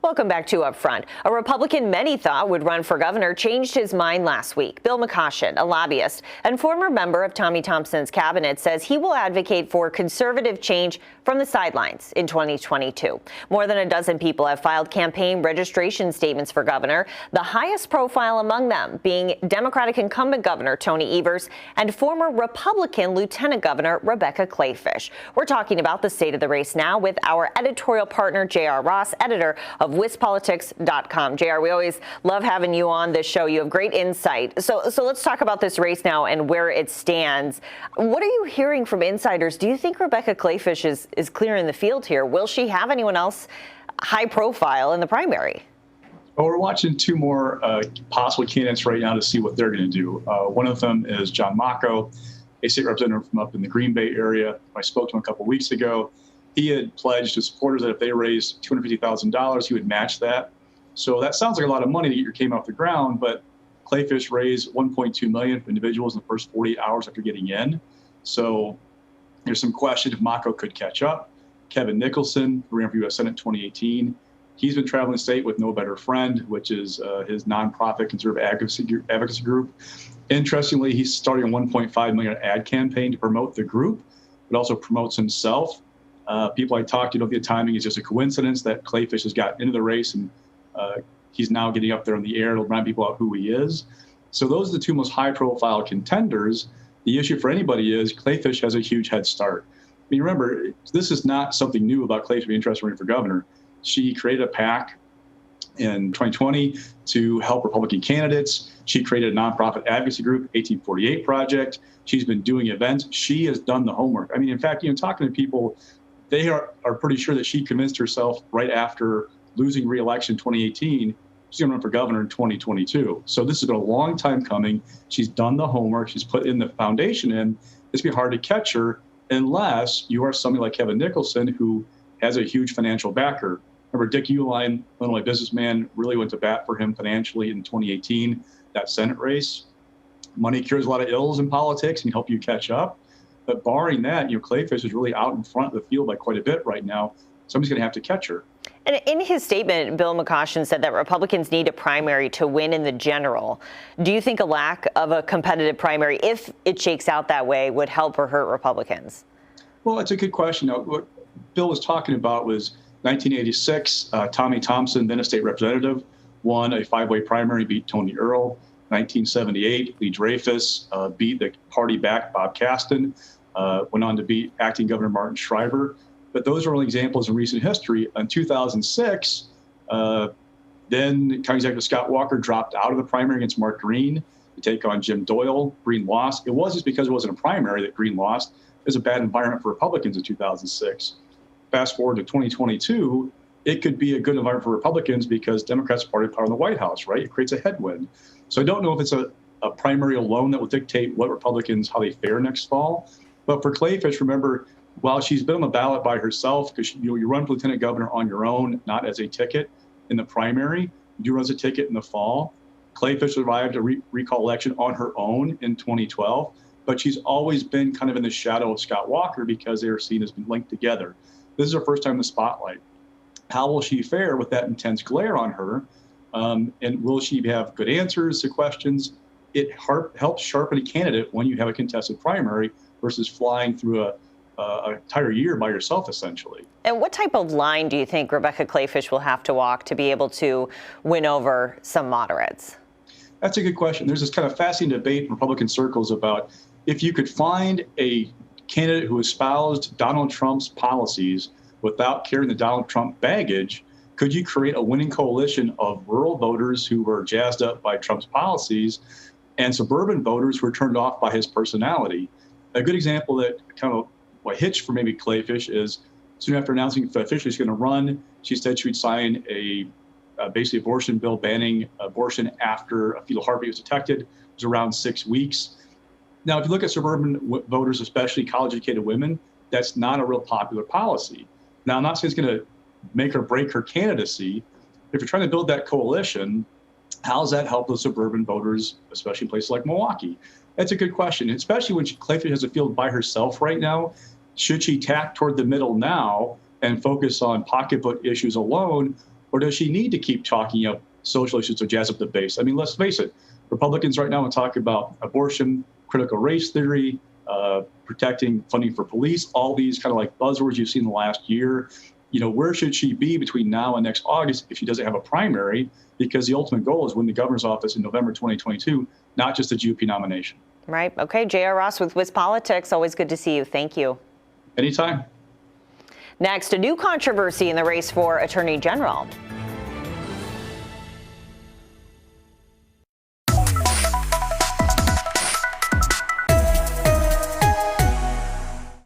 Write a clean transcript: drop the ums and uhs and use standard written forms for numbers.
Welcome back to Upfront. A Republican many thought would run for governor changed his mind last week. Bill McCoshen, a lobbyist and former member of Tommy Thompson's cabinet, says he will advocate for conservative change from the sidelines in 2022. More than a dozen people have filed campaign registration statements for governor, the highest profile among them being Democratic incumbent Governor Tony Evers and former Republican Lieutenant Governor Rebecca Kleefisch. We're talking about the state of the race now with our editorial partner, J.R. Ross, editor of WisPolitics.com. JR, we always love having you on this show. You have great insight. So let's talk about this race now and where it stands. What are you hearing from insiders? Do you think Rebecca Kleefisch is clear in the field here? Will she have anyone else high profile in the primary? Well, we're watching two more possible candidates right now to see what they're going to do. One of them is John Mocco, a state representative from up in the Green Bay area. I spoke to him a couple weeks ago. He had pledged to supporters that if they raised $250,000, he would match that. So that sounds like a lot of money to get your campaign off the ground, but Kleefisch raised $1.2 million for individuals in the first 48 hours after getting in. So there's some question if Mocco could catch up. Kevin Nicholson, who ran for U.S. Senate in 2018, he's been traveling the state with No Better Friend, which is his nonprofit conservative advocacy group. Interestingly, he's starting a $1.5 million ad campaign to promote the group, but also promotes himself. People I talked to don't think the timing is just a coincidence that Kleefisch has got into the race and he's now getting up there in the air to remind people about who he is. So those are the two most high-profile contenders. The issue for anybody is Kleefisch has a huge head start. I mean, remember, this is not something new about Kleefisch being interested in running for governor. She created a PAC in 2020 to help Republican candidates. She created a nonprofit advocacy group, 1848 Project. She's been doing events. She has done the homework. I mean, in fact, talking to people, they are pretty sure that she convinced herself right after losing re-election in 2018, she's going to run for governor in 2022. So this has been a long time coming. She's done the homework. She's put in the foundation in. It's going to be hard to catch her unless you are somebody like Kevin Nicholson, who has a huge financial backer. Remember, Dick Uihlein, Illinois businessman, really went to bat for him financially in 2018, that Senate race. Money cures a lot of ills in politics and help you catch up. But barring that, Kleefisch is really out in front of the field by quite a bit right now. Somebody's going to have to catch her. And in his statement, Bill McCoshen said that Republicans need a primary to win in the general. Do you think a lack of a competitive primary, if it shakes out that way, would help or hurt Republicans? Well, it's a good question. Now, what Bill was talking about was 1986, Tommy Thompson, then a state representative, won a five-way primary, beat Tony Earl. 1978, Lee Dreyfus beat the party-backed Bob Caston, went on to beat acting Governor Martin Shriver. But those are only examples in recent history. In 2006, then County Executive Scott Walker dropped out of the primary against Mark Green to take on Jim Doyle. Green lost. It wasn't just because it wasn't a primary that Green lost. It was a bad environment for Republicans in 2006. Fast forward to 2022, it could be a good environment for Republicans because Democrats are party power in the White House, right? It creates a headwind. So I don't know if it's a primary alone that will dictate what Republicans, how they fare next fall. But for Kleefisch, remember, while she's been on the ballot by herself, because you run for lieutenant governor on your own, not as a ticket in the primary, you do run as a ticket in the fall. Kleefisch survived a recall election on her own in 2012, but she's always been kind of in the shadow of Scott Walker because they are seen as being linked together. This is her first time in the spotlight. How will she fare with that intense glare on her? And will she have good answers to questions? It helps sharpen a candidate when you have a contested primary versus flying through an entire year by yourself, essentially. And what type of line do you think Rebecca Kleefisch will have to walk to be able to win over some moderates? That's a good question. There's this kind of fascinating debate in Republican circles about if you could find a candidate who espoused Donald Trump's policies without carrying the Donald Trump baggage, could you create a winning coalition of rural voters who were jazzed up by Trump's policies and suburban voters who were turned off by his personality? A good example that kind of what hitched for maybe Kleefisch is soon after announcing officially she's going to run, she said she would sign a basically abortion bill banning abortion after a fetal heartbeat was detected. It was around 6 weeks. Now, if you look at suburban voters, especially college-educated women, that's not a real popular policy. Now, I'm not saying it's going to make or break her candidacy. If you're trying to build that coalition, how does that help the suburban voters, especially in places like Milwaukee? That's a good question, especially when Kleefisch has a field by herself right now. Should she tack toward the middle now and focus on pocketbook issues alone, Or does she need to keep talking up social issues to jazz up the base? I mean, let's face it, Republicans right now are talking about abortion, critical race theory, protecting funding for police, all these kind of like buzzwords you've seen in the last year. You know, where should she be between now and next August if she doesn't have a primary? Because the ultimate goal is win the governor's office in November 2022, not just the GOP nomination. Right. Okay. J.R. Ross with WisPolitics. Always good to see you. Thank you. Anytime. Next, a new controversy in the race for Attorney General.